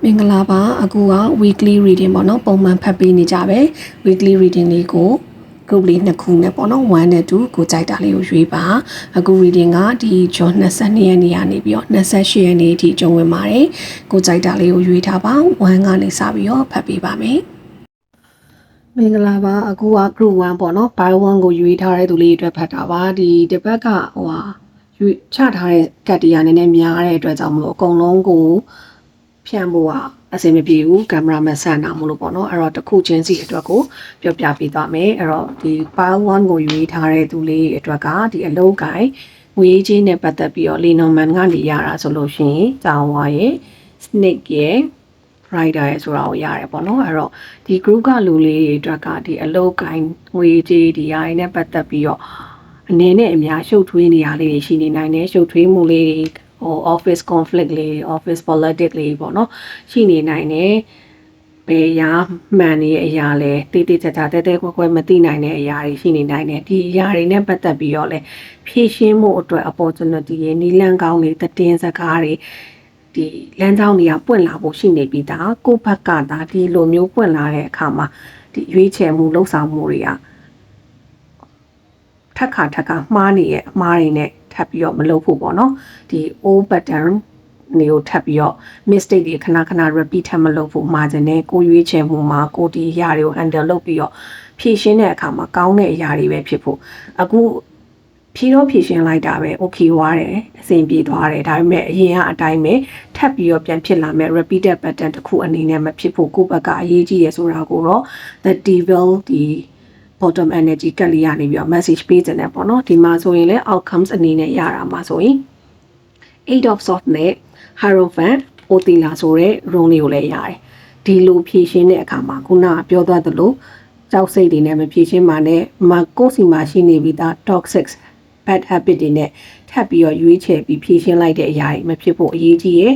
မင်္ဂလာပါအခုက weekly reading ပေါ့နော်ပုံမှန်ဖတ်ပေးနေကြပဲ weekly reading လေးကို group လေးနှစ်ခုနဲ့ပေါ့နော်1နဲ့2ကိုကြိုက်တာလေးကိုရွေးပါအခု reading ကဒီ June 22ရက်နေ့ကနေပြီးတော့28ရက်နေ့အထိကျုံဝင်ပါတယ်ကိုကြိုက်တာလေးကိုရွေးထားပါ1ကနေစပြီးတော့ဖတ်ပေးပါမယ်မင်္ဂလာပါအခုက group 1ပေါ့နော် by 1ကိုရွေးထားတဲ့သူလေးအတွက်ဖတ်တာပါဒီတစ်ပတ်ကချထားတဲ့ကတ်တရားနည်းနည်းများတဲ့အတွက်ကြောင့်မလို့အကုန်လုံးကိုဖြန့်ဖို့ကအဆင်မပြေဘူးကင်မရာမန်ဆန်တာမလို့ပေါ့နော်အဲ့တော့တစ်ခုချင်းစီအတွက်ကိုပြောပြပေးသွားမယ်အဲ့တော့ဒီ file 1ကိုရွေးထားတဲ့သူလေးအတွက်ကဒီအလုံးကိုင်းငွေချင်းနဲ့ပတ်သက်ပြီးတော့ Lenormand ကနေရတာဆိုလို့ရှိရင်ကြောင်ဝါရဲ့ snake ရဲ့ rider ရဲ့ဆိုတာကိုရတယ်ပေါ့နော်အဲ့တော့ဒီ group ကလူလေးတွေအတွက်ကဒီအလုံးကိုင်းငွေကြီးဒီဟာတွေနဲ့ပတ်သက်ပြီးတော့အနေနဲ့အများရှုပ်ထွေးနေရလေးတွေရှိနေနိုင်တယ်ရှုပ်ထွေးမှုလေးတွေoffice conflict လေး office politics လေးပေါ့နော်ရှိနေနိုင်တယ်ဘယ်ရာမှန်နေတဲ့အရာလဲတိတိကျကျတဲကွဲကွဲမသိနိုင်တဲ့အရာတွေရှိနေနိုင်တယ်ဒီအရာတွေနဲ့ပတ်သက်ပြီးတော့လဲဖြည့်ရှင်းမှုအတွက် opportunity တွေနီးလန်းကောင်းတွေတင်စကားတွေဒီလမ်းကြောင်းတွေကပွင့်လာဖို့ရှိနေပြီးသားကိုယ့်ဘက်ကဒါဒီလိုမျိုးပွင့်လာတဲ့အခါမှာဒီရွေးချယ်မှုလှုပ်ဆောင်မှုတွေကထက်ခါမှားနေရဲ့အမှားတွေနဲ့ထပ်ပြီးတော့မလုပ်ဖို့ပေါ့နော်ဒီ old pattern တွေကိုထပ်ပြီးတော့ mistake တွေခဏ repeat ထပ်မလုပ်ဖို့မှာခြင်းနဲ့ကိုရွေးချယ်မှုမှာကိုဒီအရာတွေကို handle လုပ်ပြီးတော့ဖြည့်ရှင်းတဲ့အခါမှာကောင်းတဲ့အရာတွေပဲဖြစ်ဖို့အခုဖြည့်ရှင်းလိုက်တာပဲ okay ွားတယ်အဆင်ပြေသွားတယ်ဒါပေမဲ့အရင်ကအတိုင်းပဲထပ်ပြီးတော့ပြန်ဖြစ်လာမဲ့ repeated pattern တစ်ခုအနေနဲ့မဖြစ်ဖို့ကိုယ့်ဘက်ကအရေးကြီးရဆိုတာကိုတော့ the devil ဒီ bottom energy ကလေးရနေပြီးတော့ message ပေးတယ်ပေါ့နော်ဒီမှာဆိုရင်လည်း outcomes အနေနဲ့ရတာမှာဆိုရင် 8 of swords နဲ့ hierophant Otila ဆိုတဲ့ rune လေးကိုလည်းရတယ်ဒီလိုဖြည့်ရှင်းတဲ့အခါမှာခုနကပြောသွားသလိုကြောက်စိတ်တွေနဲ့မဖြည့်ရှင်းပါနဲ့ကိုယ်စီမှာရှိနေပြီးသား toxic bad habit တွေနဲ့ထပ်ပြီးတော့ရွေးချယ်ပြီးဖြည့်ရှင်းလိုက်တဲ့အရာတွေမဖြစ်ဖို့အရေးကြီးရဲ့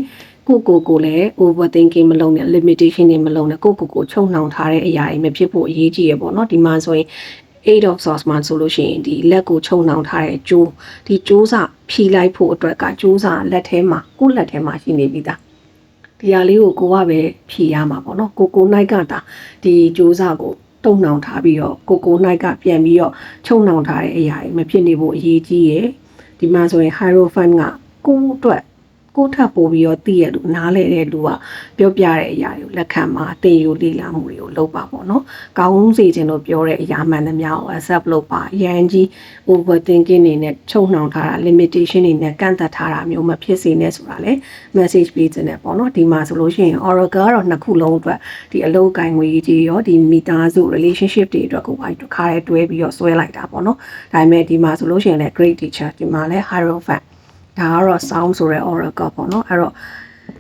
ကိုလည်း overthinking မလုပ်နဲ့ limitation တွေမလုပ်နဲ့ကိုချုံနှောင်ထားတဲ့အရာတွေမဖြစ်ဖို့အရေးကြီးရပေါ့နော်ဒီမှာဆိုရင်8 of swords မှာဆိုလို့ရှိရင်ဒီလက်ကိုချုံနှောင်ထားတဲ့ကြိုးဒီကြိုးစာဖြီးလိုက်ဖို့အတွက်ကကြိုးစာလက်ထဲမှာကိုယ့်လက်ထဲမှာရှိနေပြီသားဒီဟာလေးကိုကပဲဖြီးရမှာပေါ့နော်ကို၌ကတာဒီကြိုးစာကိုတုံနှောင်ထားပြီးတော့ကို၌ကပြန်ပြီးတော့ချုံနှောင်ထားတဲ့အရာတွေမဖြစ်နေဖို့အရေးကြီးရဒီမှာဆိုရင် hierophant ကကိုယ့်အတွက်ကိုထပ်ပို့ပြီးတော့တည်ရလို့နားလဲတဲ့လူကပြောပြတဲ့အရာတွေကိုလက်ခံမှာတင်ယူလေ့လာမှုတွေကိုလုပ်ပါပေါ့နော်။ကောင်းစေခြင်းလို့ပြောတဲ့အရာမှန်သမျှကို accept လုပ်ပါ။ရန်ကြီး overthinking တွေနဲ့ချုပ်နှောင်ထားတာ limitation တွေနဲ့ကန့်သတ်ထားတာမျိုးမဖြစ်စေနဲ့ဆိုတာလေ message ပေးခြင်းနဲ့ပေါ့နော်။ဒီမှာဆိုလို့ရှိရင် oracle ကတော့နှစ်ခုလုံးအတွက်ဒီအလုပ်ကိုင်ငွေကြီးရောဒီမိသားစု relationship တွေအတွက်ကိုတစ်ခါတည်းတွဲပြီးတော့ဆွဲလိုက်တာပေါ့နော်။ဒါပေမဲ့ဒီမှာဆိုလို့ရှိရင်လည်း great teacher ဒီမှာလည်း hierophantဒါကတော့ sound ဆိုတဲ့ oracle ပေါ့နော်အဲ့တော့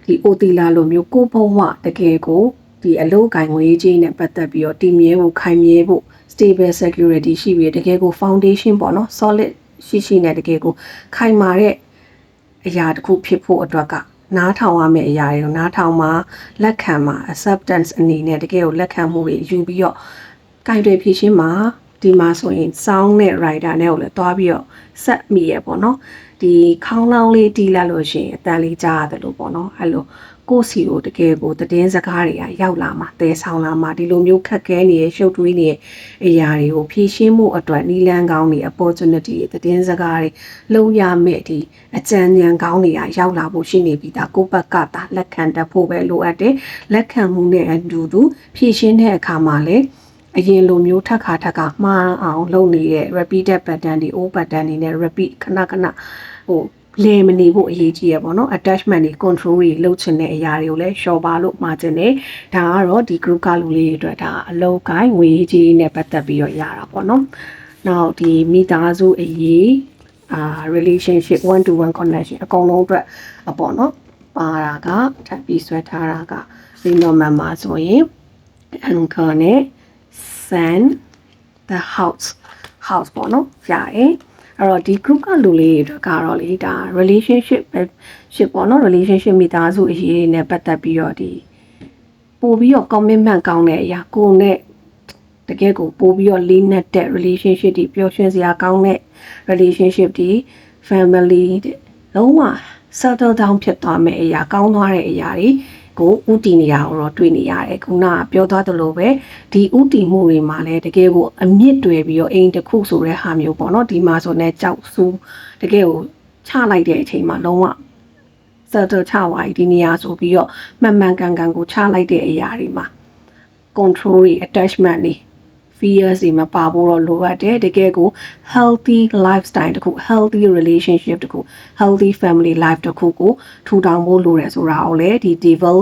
ဒီ Otila လိုမျိုးကိုဘဝတကယ်ကိုဒီအလုပ်ကိုင်ငွေကြီးနဲ့ပတ်သက်ပြီးတော့တည်မြဲဖို့ခိုင်မြဲဖို့ stable security ရှိပြီးတကယ်ကို foundation ပေါ့နော် solid ရှိနဲ့တကယ်ကိုခိုင်မာတဲ့အရာတစ်ခုဖြစ်ဖို့အတွက်ကနားထောင်ရမယ့်အရာတွေကိုနားထောင်မှာလက်ခံမှာ acceptance အနေနဲ့တကယ်ကိုလက်ခံမှုတွေယူပြီးတော့ကြိုင်တွေဖြည့်ရှင်းမှာဒီမှာဆိုရင် sound နဲ့ rider နဲ့ကိုလည်းတွားပြီးတော့ဆက်မိရပေါ့နော်ဒီခေါင်းလောင်းလေးတီးလိုက်လို့ရှိရင်အတန်လေးကြားရတယ်လို့ပေါ့နော်အဲ့လိုကိုယ့်စီကိုတကယ်ကိုသတင်းစကားတွေကရောက်လာမှာတဲဆောင်လာမှာဒီလိုမျိုးခက်ခဲနေရရှုပ်ထွေးနေတဲ့အရာတွေကိုဖြည့်ရှင်းမှုအတွက်နီးလန်းကောင်းတွေ opportunity သတင်းစကားတွေလုံးရမဲ့ဒီအကြံဉာဏ်ကောင်းတွေကရောက်လာဖို့ရှိနေပြီဒါကိုယ့်ဘက်ကသာလက်ခံတတ်ဖို့ပဲလိုအပ်တယ်လက်ခံမှုနဲ့အတူတူဖြည့်ရှင်းတဲ့အခါမှာလည်းအရင်လိုမျိုးထက်ခါမှားအောင်လုပ်နေတဲ့ repeated pattern တွေ old pattern တွေနဲ့ repeat ခဏလဲမနေဖို့အရေးကြီးရပေါ့နော် attachment တွေ control တွေလုပ်ချင်တဲ့အရာတွေကိုလည်း short ပါလို့မှာချင်တယ်ဒါကတော့ဒီ group ကလူလေးတွေအတွက်ဒါအလုံးကိုင်းငွေကြီးနဲ့ပတ်သက်ပြီးတော့ရတာပေါ့နော်နောက်ဒီမိသားစုအရေးrelationship one to one connection အကုန်လုံးအတွက်ပေါ့နော်ပါတာကထပ်ပြီးဆွဲထားတာက Lenormand မှာဆိုရင် anchor နဲ့ sun the house ပေါ့နော်ရတယ်အဲ့တော့ဒီ group ကလူလေးတွေကတော့လေဒါ relationship ပေါ့နော် relationship မိသားစုအရေးနဲ့ပတ်သက်ပြီးတော့ဒီပို့ပြီးတော့ commitment ကောင်းတဲ့အရာကိုနဲ့တကယ်ကိုပို့ပြီးတော့လေးနက်တဲ့ relationship တွေပျော်ရွှင်စရာကောင်းတဲ့ relationship တွေ family လုံးဝ settle down ဖြစ်သွားမယ့်အရာကောင်းသွားတဲ့အရာတွေ ကိုဥတီနေရတော့တွေ့နေရတယ်ခုနကပြောသွားသလိုပဲဒီဥတီမှုတွေမှာလည်းတကယ်ကိုအမြင့်တွေပြီးတော့အိမ်တစ်ခုဆိုတဲ့ဟာမျိုးပေါ့နော်ဒီမှာဆိုလည်းကြောက်ဆူတကယ်ကိုချလိုက်တဲ့အချိန်မှာလုံးဝစက်ချဝိုင်းဒီနေရာဆိုပြီးတော့မှန်မှန်ကန်ကန်ကိုချလိုက်တဲ့အရာတွေမှာ control တွေ attachment တွေ fears တွေမပါဖို့တော့လိုအပ်တယ်တကယ်ကို healthy lifestyle တခု healthy relationship တခု healthy family life တခုကိုထူထောင်ဖို့လိုတယ်ဆိုတာကိုလည်းဒီ devil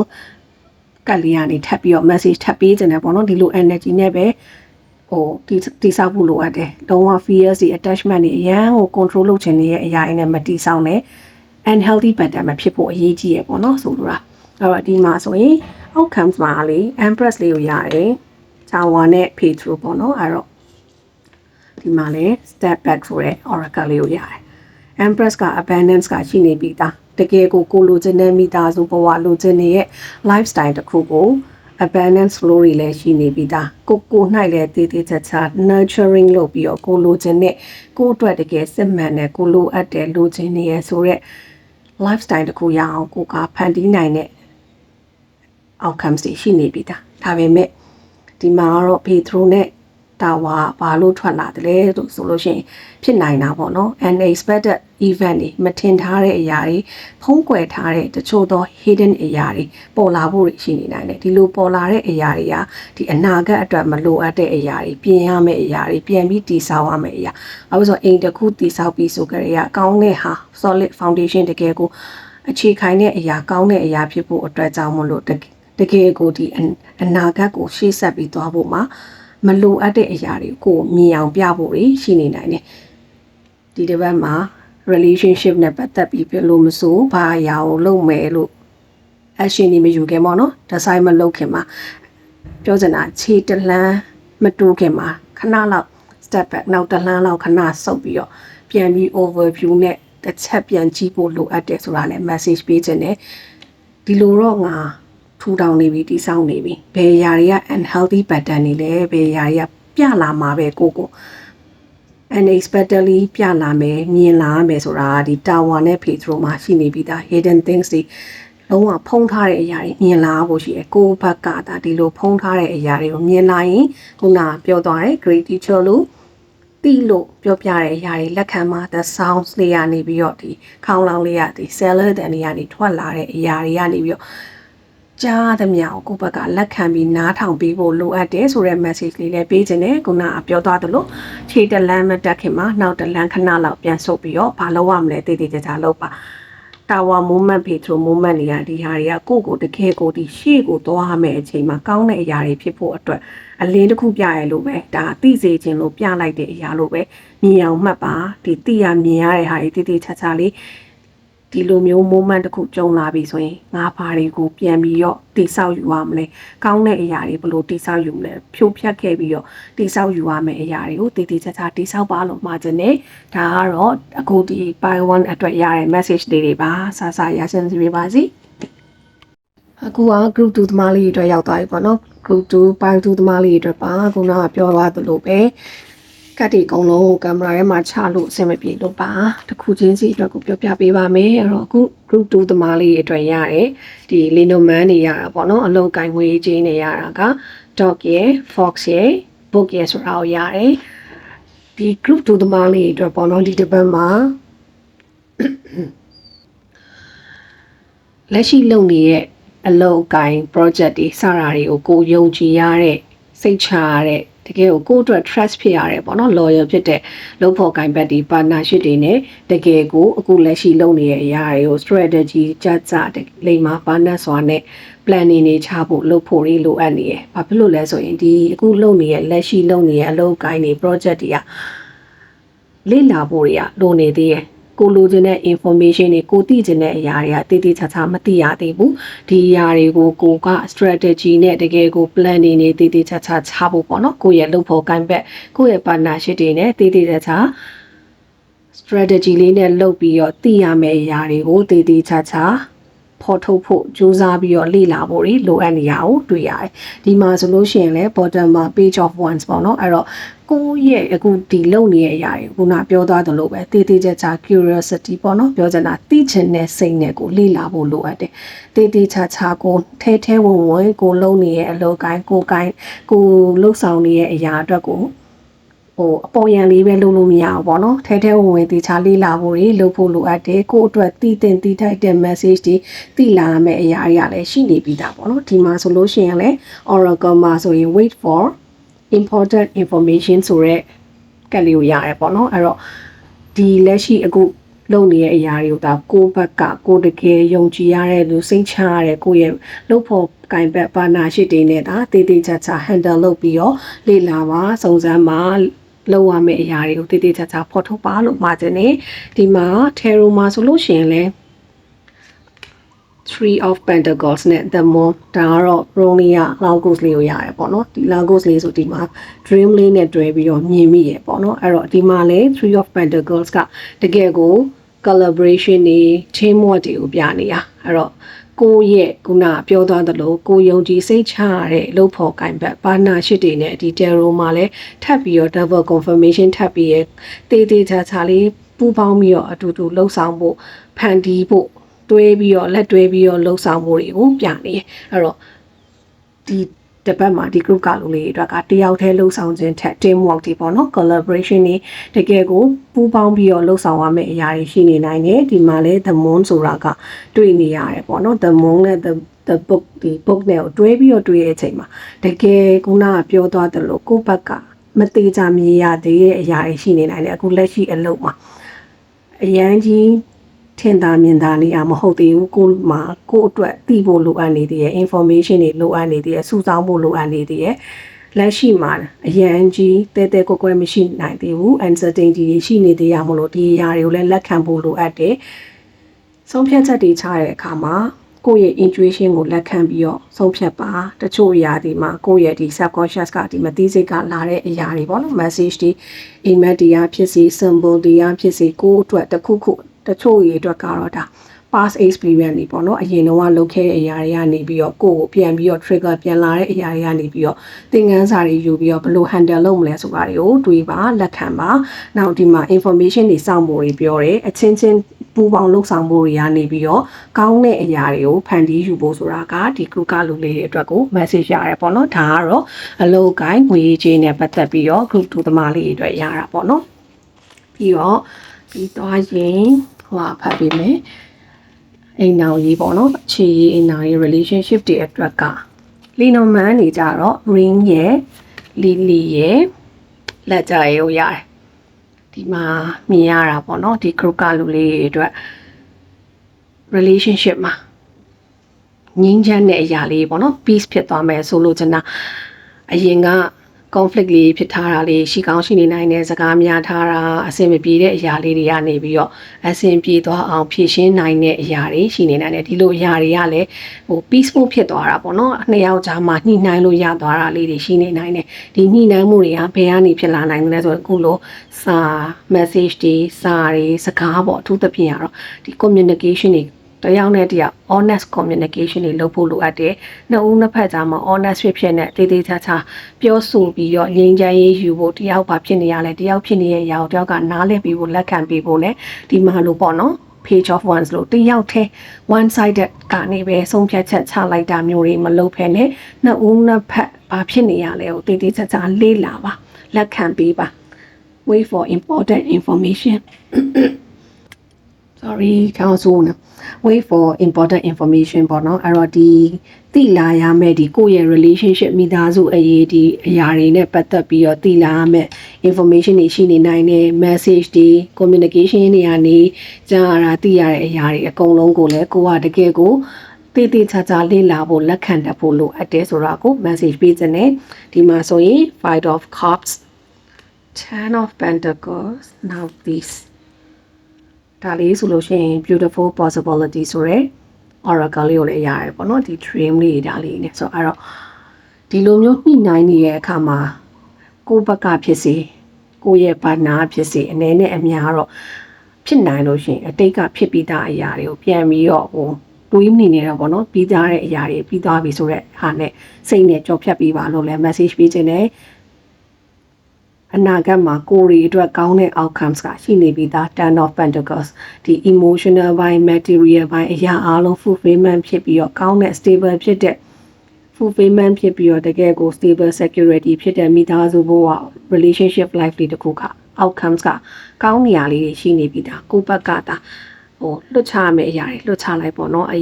ကလေးကနေထပ်ပြီးတော့ message ထပ်ပေးခြင်းနဲ့ပေါ့နော်ဒီလို energy နဲ့ပဲဟိုတိဆောက်ဖို့လိုအပ်တယ်လုံးဝ fears တွေ attachment တွေအရန်ကို control လုပ်ခြင်းတွေရဲ့အရာတွေနဲ့မတိဆောက်နဲ့ unhealthy pattern မှာဖြစ်ဖို့အရေးကြီးရပေါ့နော်ဆိုလိုတာအဲ့တော့ဒီမှာဆိုရင် outcomes မှာလေ empress လေးကိုရတယ်Tower နဲ့ pay through ပေါ့နော်အဲ့တော့ဒီမှာလဲ step back ဆိုတဲ့ oracle လေးကိုရတယ် empress က abundance ကရှိနေပြီးသားတကယ်ကိုလိုချင်တဲ့မိသားစုဘဝလိုချင်တဲ့ lifestyle တစ်ခုကို abundance flow တွေလည်းရှိနေပြီးသားကို၌လည်းတည်တည်ချာချာ nurturing လုပ်ပြီးတော့ကိုလိုချင်တဲ့ကိုအတွက်တကယ်စစ်မှန်တဲ့ကိုလိုအပ်တဲ့လိုချင်နေရဆိုတဲ့ lifestyle တစ်ခုရအောင်ကိုကဖန်တီးနိုင်တဲ့ outcomes တွေရှိနေပြီးသားဒါပေမဲ့ဒီမှာတော့ pay through နဲ့တာဝါဘာလို့ထွက်လာတယ်လဲဆိုလို့ရှိရင်ဖြစ်နိုင်တာပေါ့နော် unexpected event တွေမထင်ထားတဲ့အရာတွေဖုံးကွယ်ထားတဲ့တချို့သော hidden အရာတွေပေါ်လာဖို့ရှိနေနိုင်တယ်ဒီလိုပေါ်လာတဲ့အရာတွေကဒီအနာဂတ်အတွက်မလိုအပ်တဲ့အရာတွေပြင်ရမယ့်အရာတွေပြန်ပြီးတည်ဆောက်ရမယ့်အရာအခုဆိုအိမ်တစ်ခုတည်ဆောက်ပြီးဆိုကြရကောင်းတဲ့ဟာ solid foundation တကယ်ကိုအခြေခိုင်တဲ့အရာကောင်းတဲ့အရာဖြစ်ဖို့အတွက်ကြောင့်မလို့တကယ်ကိုဒီအနာဂတ်ကိုရှေ့ဆက်ပြီးသွားဖို့မှာမလိုအပ်တဲ့အရာတွေကိုမြင်အောင်ပြဖို့ရှိနေနိုင်တယ်ဒီတစ်ပတ်မှာ relationship နဲ့ပတ်သက်ပြီးပြောလို့မဆိုဘာအရာကိုလုပ်မယ်လို့ action တွေမယူခင်ပေါ့နော် decide မလုပ်ခင်မှာပြောချင်တာခြေတလန်းမတိုးခင်မှာခဏလောက် step back နောက်တလန်းလောက်ခဏဆုပ်ပြီးတော့ပြန်ပြီး overview နဲ့တစ်ချက်ပြန်ကြည့်ဖို့လိုအပ်တယ်ဆိုတာလည်း message ပေးခြင်းနဲ့ဒီလိုတော့ငါထူထောင်နေပြီတိဆောက်နေပြီဘယ်ຢာတွေက unhealthy pattern တွေလဲဘယ်ຢာတွေကပြလာမှာပဲကို unexpectedly ပြလာမယ်မြင်လာမယ်ဆိုတာဒီ tower နဲ့ pay through မှာရှိနေပြီးသား hidden things တွေလုံးဝဖုံးထားတဲ့အရာတွေမြင်လာဖို့ရှိတယ်ကိုဘက်ကဒါဒီလိုဖုံးထားတဲ့အရာတွေကိုမြင်လာရင်ခုနပြောသွားတယ် great teacher လို့တီးလို့ပြောပြတဲ့အရာတွေလက်ခံမှာ the sounds လေးရနေပြီးတော့ဒီခေါင်းလောင်းလေးရဒီ seller တန်တွေကနေထွက်လာတဲ့အရာတွေကနေပြီးတော့ကြားသမျှကိုဘက်ကလက်ခံပြီးနားထောင်ပေးဖို့လိုအပ်တယ်ဆိုတဲ့ message လေးလည်းပေးခြင်းနဲ့ခုနကပြောသွားသလိုခြေတလန်းမတက်ခင်မှာနောက်တလန်းခဏလောက်ပြန်ဆုပ်ပြီးတော့ဘာလုပ်ရမလဲတည်တည်ကြကြလုပ်ပါTower movement ဖေးထူ movement တွေကဒီဟာတွေကကိုတကယ်ကိုဒီရှေ့ကိုသွားရမယ့်အချိန်မှာကောင်းတဲ့အရာတွေဖြစ်ဖို့အတွက်အလင်းတစ်ခုပြရလို့ပဲဒါသိစေခြင်းလို့ပြလိုက်တဲ့အရာလို့ပဲမြင်အောင်မှတ်ပါဒီသိရမြင်ရတဲ့ဟာတွေတည်တည်ချာချာလေးဒီလိုမျိုး moment တစ်ခုကြုံလာပြီဆိုရင်ငါဘာတွေကိုပြန်ပြီးတော့တိဆောက်ယူရမလဲကောင်းတဲ့အရာတွေဘယ်လိုတိဆောက်ယူမလဲဖြိုးဖြတ်ခဲ့ပြီးတော့တိဆောက်ယူရမယ့်အရာတွေကိုတည်တည်ချာချာတိဆောက်ပါလို့မှာခြင်းနဲ့ဒါကတော့အခုဒီ by one အတွက်ရတဲ့ message တွေပါဆာရရှင်းစီပါစီအခုက group 2 သမားလေးတွေအတွက်ရောက်သွားပြီပေါ့နော် group 2 by 2 သမားလေးတွေအတွက်ပါခုနကပြောသွားသလိုပဲကတ်တီအကုန်လုံးကင်မရာထဲမှာချလို့အဆင်မပြေလို့ပါတခုချင်းစီအတွက်ကိုပြောပြပေးပါမယ်အဲ့တော့အခု group 2 သမားလေးအတွက်ရတယ်ဒီလီနိုမန်နေရတာပေါ့နော်အလုံးကိုင်ငွေချင်းနေရတာက dog ရယ် fox ရယ် book ရယ်ဆိုတာကိုရတယ်ဒီ group 2 သမားလေးအတွက်ပေါ့နော်ဒီတစ်ပတ်မှာလက်ရှိလုပ်နေတဲ့အလုံးကိုင် project တွေစတာတွေကိုကိုယုံကြည်ရတဲ့စိတ်ချရတဲ့တကယ်ကိုအတွက် trust ဖြစ်ရတယ်ပေါ့နော် loyal ဖြစ်တဲ့လုပ်ဖို့ကိုင်ဘက်တွေ partnership တွေနဲ့တကယ်ကိုအခုလက်ရှိလုပ်နေတဲ့အရာတွေကို strategy ကြတဲ့လိမ္မာ partner စွာနဲ့ planning တွေချဖို့လုပ်ဖို့တွေလိုအပ်နေရယ်ဘာဖြစ်လို့လဲဆိုရင်ဒီအခုလုပ်နေတဲ့လက်ရှိလုပ်နေတဲ့အလုပ်ကိုင်တွေ project တွေကလေ့လာဖို့တွေကလိုနေသေးတယ်ကိုလိုချင်တဲ့ information တွေကိုသိချင်တဲ့အရာတွေကတည်တည်ချာချာမသိရသေးဘူးဒီအရာတွေကိုကိုက strategy နဲ့တကယ်ကို planning တွေတည်တည်ချာချာချဖို့ပေါ့နော်ကိုရဲ့လုပ်ဖို့ကိုင်ဘက်ကိုရဲ့ partnership တွေနဲ့တည်တည်ချာချာ strategy လေးနဲ့လုပ်ပြီးတော့သိရမယ့်အရာတွေကိုတည်တည်ချာချာဖော်ထုတ်ဖို့ကြိုးစားပြီးတော့လေ့လာဖို့လိုအပ်နေရအောင်တွေ့ရတယ်ဒီမှာဆိုလို့ရှိရင်လည်း bottom မှာ page of ones ပေါ့နော်အဲ့တော့ ကိုယ့်ရဲ့အခုဒီလုံနေတဲ့အရာတွေခုနပြောသွားသလိုပဲတေးသေးချာချာ curiosity ပေါ့နော်ပြောချင်တာသိချင်တဲ့စိတ်နဲ့ကိုလေ့လာဖို့လိုအပ်တယ်တေးသေးချာချာကိုထဲဝင်ဝင်ကိုလုံနေရဲ့အလုပ်ကိုင်းကိုလှုပ်ဆောင်နေရဲ့အရာအတွက်ကိုအပေါ်ရန်လေးပဲလုပ်လို့မရဘူးပေါ့နော်ထဲဝင်တေချာလေ့လာဖို့တွေလုပ်ဖို့လိုအပ်တယ်ကိုယ့်အတွက်သိထိုက်တဲ့ message တွေသိလာမယ့်အရာတွေကလည်းရှိနေပြီးသားပေါ့နော်ဒီမှာဆိုလို့ရှိရင်လည်း Oracle မှာဆိုရင် wait for important information ဆိုရဲကလေးကိုရတယ်ပေါ့နော်အဲ့တော့ဒီလက်ရှိအခုလုပ်နေတဲ့အရာတွေကိုဒါကိုယ့်ဘက်ကကိုတကယ်ယုံကြည်ရတဲ့လူစိတ်ချရတဲ့ကိုယ့်ရဲ့လုပ်ဖို့ကင်ဘက်ပါနာရှိတွေနဲ့ဒါတေးချာ handle လုပ်ပြီးတော့လေ့လာပါစုံစမ်းပါလောက်ရမယ့်အရာတွေကိုတေးချာဖော်ထုတ်ပါလို့မှာခြင်းနဲ့ဒီမှာ tarot မှာဆိုလို့ရှိရင်လည်း Three of Pentacles နဲ့ The Moon ဒါကတော့ Ronia Lagos လေးကိုရတယ်ပေါ့နော်ဒီ Lagos လေးဆိုဒီမှာ dream လေးနဲ့တွဲပြီးတော့မြင်မိရပေါ့နော်အဲ့တော့ဒီမှာလည်း Three of Pentacles ကတကယ်ကို collaboration တွေ teamwork တွေကိုပြနေတာအဲ့တော့ကိုယ့်ရဲ့ခုနပြောသွားသလိုကိုယုံကြည်စိတ်ချရတဲ့လုပ်ဖို့ကင်ဘက်ပါနာရှိတွေနဲ့ဒီ tarot မှာလည်းထပ်ပြီးတော့ double confirmation ထပ်ပြီးရတေးချာလေးပူးပေါင်းပြီးတော့အတူတူလှုပ်ဆောင်ဖို့ဖန်တီးဖို့တွဲပြီးတော့လက်တွဲပြီးတော့လှုပ်ဆောင်မှုတွေကိုပြနေအဲ့တော့ဒီတစ်ပတ်မှာဒီ group ကလူလေးတွေအတွက်ကတယောက်တည်းလှုပ်ဆောင်ခြင်းထက် teamwork တွေပေါ့နော် collaboration တွေတကယ်ကိုပူးပေါင်းပြီးတော့လှုပ်ဆောင်ရမယ့်အရာတွေရှိနေနိုင်တယ်ဒီမှာလဲ the moon ဆိုတာကတွေ့နေရတယ်ပေါ့နော် the moon နဲ့ the book ဒီ book နဲ့ကိုတွဲပြီးတော့တွေ့တဲ့အချိန်မှာတကယ်ခုနကပြောသွားတယ်လို့ကိုယ့်ဘက်ကမသေးချာမြင်ရသေးတဲ့အရာတွေရှိနေနိုင်တယ်အခုလက်ရှိအလုပ်မှာအရန်ကြီးထင်သာမြင်သာနေအောင်မဟုတ်သေးဘူးကိုမှာကိုအတွက်သိဖို့လိုအပ်နေသေးရဲ့ information တွေလိုအပ်နေသေးရဲ့စုဆောင်းဖို့လိုအပ်နေသေးရဲ့လက်ရှိမှာအရန်ကြီးတဲကွယ်မရှိနိုင်သေးဘူး uncertainty တွေရှိနေသေးရမလို့ဒီအရာတွေကိုလည်းလက်ခံဖို့လိုအပ်တယ်ဆုံးဖြတ်ချက်တွေချတဲ့အခါမှာကိုယ့်ရဲ့ intuition ကိုလက်ခံပြီးတော့ဆုံးဖြတ်ပါတချို့အရာတွေမှာကိုယ့်ရဲ့ဒီ subconscious ကဒီမသိစိတ်ကလာတဲ့အရာတွေပေါ့နော် message တွေ email တရားဖြစ်စေ symbol တရားဖြစ်စေကိုယ့်အတွက်တစ်ခုတချို့ရဲ့အတွက်ကတော့ဒါ past experience တွေပေါ့နော်အရင်တော့လုပ်ခဲ့တဲ့အရာတွေကနေပြီးတော့ကိုယ့်ကိုပြန်ပြီးတော့ trigger ပြန်လာတဲ့အရာတွေကနေပြီးတော့သင်ခန်းစာတွေယူပြီးတော့ဘယ်လို handle လုပ်မလဲဆိုတာတွေကိုတွေးပါလက်ခံပါနောက်ဒီမှာ information တွေစောင့်ဖို့တွေပြောတယ်အချင်းချင်းပူပေါင်းလှုပ်ဆောင်မှုတွေကနေပြီးတော့ကောင်းတဲ့အရာတွေကိုဖန်တီးယူဖို့ဆိုတာကဒီ group ကလူလေးတွေအတွက်ကို message ရတယ်ပေါ့နော်ဒါကတော့အလုပ်ကိုင်းငွေကြေးနဲ့ပတ်သက်ပြီးတော့ group 2သမားလေးတွေအတွက်ရတာပေါ့နော်ပြီးတော့ပြီးသွားရင်ဖတ်ပြီးမယ်အိမ်တော်ကြီးပေါ့နော်အခြေရေးအိမ်တော်ကြီး relationship တွေအတွက်ကလီနိုမန်နေကြတော့ ring ရဲ့လီရဲ့လက်ကြရဲ့ကိုရတယ်ဒီမှာမြင်ရတာပေါ့နော်ဒီ group ကလူလေးတွေအတွက် relationship မှာငြိမ်းချမ်းတဲ့အရာလေးပေါ့နော် peace ဖြစ်သွားမယ်ဆိုလို့ချင်တာအရင်ကconflict လေးဖြစ်ထားတာလေးရှိကောင်းရှိနေနိုင်တဲ့စကားများထားတာအဆင်မပြေတဲ့အရာလေးတွေကနေပြီးတော့အဆင်ပြေသွားအောင်ဖြည့်ရှင်းနိုင်တဲ့အရာတွေရှိနေနိုင်တယ်ဒီလိုအရာတွေကလည်းpeaceful ဖြစ်သွားတာပေါ့နော်နှစ်ယောက်ကြားမှာညှိနှိုင်းလို့ရသွားတာလေးတွေရှိနေနိုင်တယ်ဒီညှိနှိုင်းမှုတွေကဘယ်ကနေဖြစ်လာနိုင်လဲဆိုတော့အခုလိုစာ message တွေစာတွေစကားပေါ့အထူးသဖြင့်ကတော့ဒီ communication တွေတယောက်နဲ့တယောက် honest communication တွေလုပ်ဖို့လိုအပ်တယ်။နှစ်ဦးနှစ်ဖက်ကြားမှာ honest ဖြစ်နဲ့တေးချာပြောဆိုပြီးတော့ငြိမ်းချမ်းရေးယူဖို့တယောက်ဘာဖြစ်နေရလဲတယောက်ဖြစ်နေရဲ့အရာကိုတယောက်ကနားလည်ပြီးဖို့လက်ခံပြီးဖို့ ਨੇ ဒီမှာလို့ပေါ့နော် page of wands လို့တယောက်တည်း one sided ကနေပဲဆုံးဖြတ်ချက်ချလိုက်တာမျိုးတွေမလုပ်ဖ ೇನೆ နှစ်ဦးနှစ်ဖက်ဘာဖြစ်နေရလဲကိုတေးချာလေ့လာပါလက်ခံပေးပါ wait for important information sorry ခေါင်းဆိုးနော် wait for important information ပေါ့နော်အဲ့တော့ဒီသိလာရမယ့်ဒီကိုယ့်ရဲ့ relationship မိသားစုအရေးဒီအရာတွေနဲ့ပတ်သက်ပြီးတော့သိလာရမယ့် information တွေရှိနေနိုင်တဲ့ message တွေ communication တွေကနေကြားရတာသိရတဲ့အရာတွေအကုန်လုံးကိုလည်းကိုကတကယ်ကိုတေးချာလေ့လာဖို့လက်ခံတတ်ဖို့လိုအပ်တယ်ဆိုတာကို message ပေးခြင်းနဲ့ဒီမှာဆိုရင် five of cups 10 of pentacles now thisဒါလေးဆိုလို့ရှိရင် beautiful possibility ဆိုရယ် oracle လေးကိုလည်းရတယ်ပေါ့နော်ဒီ dream လေးဒါလေးနဲ့ဆိုတော့အဲ့တော့ဒီလိုမျိုးညှိနှိုင်းနေတဲ့အခါမှာကိုယ့်ဘက်ကဖြစ်စေကိုယ့်ရဲ့ဘာနာဖြစ်စေအနေနဲ့အများတော့ဖြစ်နိုင်လို့ရှိရင်အတိတ်ကဖြစ်ပြီးသားအရာတွေကိုပြန်ပြီးတော့တွေးနေနေတော့ပေါ့နော်ပြီးသားတဲ့အရာတွေပြီးသွားပြီဆိုတော့ဟာနဲ့စိတ်နဲ့ကြော်ဖြတ်ပြီးပါလို့လည်း message ပေးခြင်းနဲ့ အနာဂတ်မှာကိုယ်ရီအတွက်ကောင်းတဲ့ outcomes ကရှိနေပြီးသား Ten of Pentacles ဒီ emotional ဘိုင်း material ဘိုင်းအရာအားလုံး fulfillment ဖြစ်ပြီးတော့ကောင်းတဲ့ stable ဖြစ်တဲ့ fulfillment ဖြစ်ပြီးတော့တကယ်ကို stable security ဖြစ်တဲ့မိသားစုဘဝ relationship life တွေတခုက outcomes ကကောင်းနေရလေးတွေရှိနေပြီးသားကိုယ့်ဘက်ကသာလွတ်ချရမယ့်အရာတွေလွတ်ချလိုက်ပေါ့နော်အ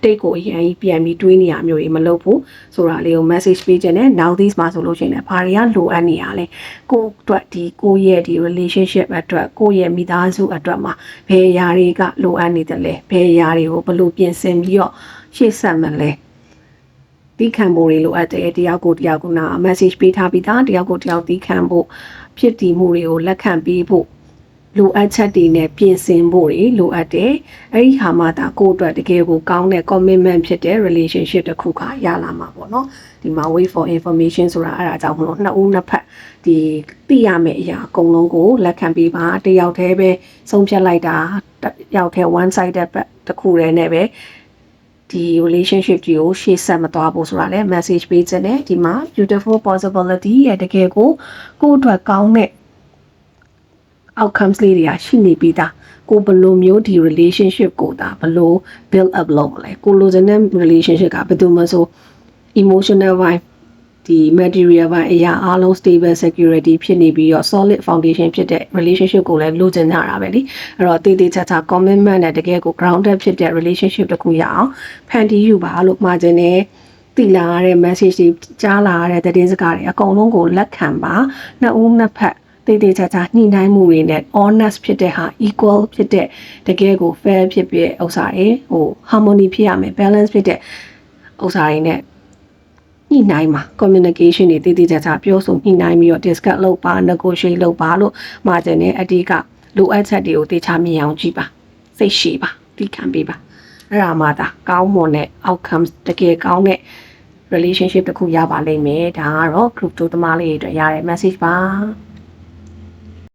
တိတ်ကိုအရင်ပြန်ပြီးတွေးနေရမျိုးတွေမလုပ်ဘူးဆိုတာလေးကို message ပေးခြင်းနဲ့ now this မှာဆိုလို့ရှိရင်ဘာတွေကလိုအပ်နေရလဲကိုယ့်အတွက်ဒီကိုယ့်ရဲ့ဒီ relationship အတွက်ကိုယ့်ရဲ့မိသားစုအတွက်မှာဘယ်အရာတွေကလိုအပ်နေတယ်လဲဘယ်အရာတွေကိုဘယ်လိုပြင်ဆင်ပြီးတော့ရှေ့ဆက်မလဲတီးခံဖို့တွေလိုအပ်တယ်တယောက်ကိုတယောက်ကနာ message ပေးထားပြီးသားတယောက်ကိုတယောက်တီးခံဖို့ဖြစ်တည်မှုတွေကိုလက်ခံပေးဖို့လိုအပ်ချက်တွေနဲ့ပြင်ဆင်ဖို့တွေလိုအပ်တယ်အဲ့ဒီဟာမှဒါကိုယ့်အတွက်တကယ်ကိုကောင်းတဲ့ commitment ဖြစ်တဲ့ relationship တစ်ခုကရလာမှာပေါ့နော်ဒီမှာ wait for information ဆိုတာအဲ့ဒါကြောင့်မလို့နှစ်ဦးနှစ်ဖက်ဒီသိရမယ့်အရာအကုန်လုံးကိုလက်ခံပေးပါတယောက်တည်းပဲဆုံးဖြတ်လိုက်တာတယောက်တည်း one sided တစ်ခုတည်းနဲ့ပဲဒီ relationship ကြီးကိုရှေ့ဆက်မသွားဘူးဆိုတာလဲ message ပေးခြင်းနဲ့ဒီမှာ beautiful possibility ရဲ့တကယ်ကိုကိုယ့်အတွက်ကောင်းတဲ့outcomes လေးတွေကရှိနေပြီးသားကိုဘယ်လိုမျိုးဒီ relationship ကိုဒါဘယ်လို build up လုပ်မလဲကိုလိုချင်တဲ့ relationship ကဘယ်သူမှဆို emotional vibe ဒီ material vibe အရာအားလုံး stable security ဖြစ်နေပြီးတော့ solid foundation ဖြစ်တဲ့ relationship ကိုလည်းလိုချင်ကြတာပဲလीအဲ့တော့တေးသေးချာချာ commitment နဲ့တကယ်ကို grounded ဖြစ်တဲ့ relationship တစ်ခုရအောင်ဖန်တီးယူပါလို့မှာခြင်းနဲ့တိလာရတဲ့ message တွေကြားလာရတဲ့သတင်းစကားတွေအကုန်လုံးကိုလက်ခံပါနှစ်ဦးနှစ်ဖက်တေးသေးချာချာညှိနှိုင်းမှုတွေနဲ့ honest ဖြစ်တဲ့ဟာ equal ဖြစ်တဲ့တကယ်ကို fair ဖြစ်တဲ့ဥစ္စာတွေharmony ဖြစ်ရမယ် balance ဖြစ်တဲ့ဥစ္စာတွေနဲ့ညှိနှိုင်းမှာ communication တွေတေးသေးချာချာပြောဆိုညှိနှိုင်းပြီးတော့ discuss လုပ်ပါ negotiate လုပ်ပါလို့မှာခြင်းနဲ့အတိကလိုအပ်ချက်တွေကိုတေချာမြင်အောင်ကြည့်ပါစိတ်ရှိပါသိခံပေးပါအဲ့ဒါမှသာကောင်းမွန်တဲ့ outcomes တကယ်ကောင်းတဲ့ relationship တစ်ခုရပါလိမ့်မယ်ဒါကတော့ group 2သမားလေးတွေအတွက်ရတဲ့ message ပါ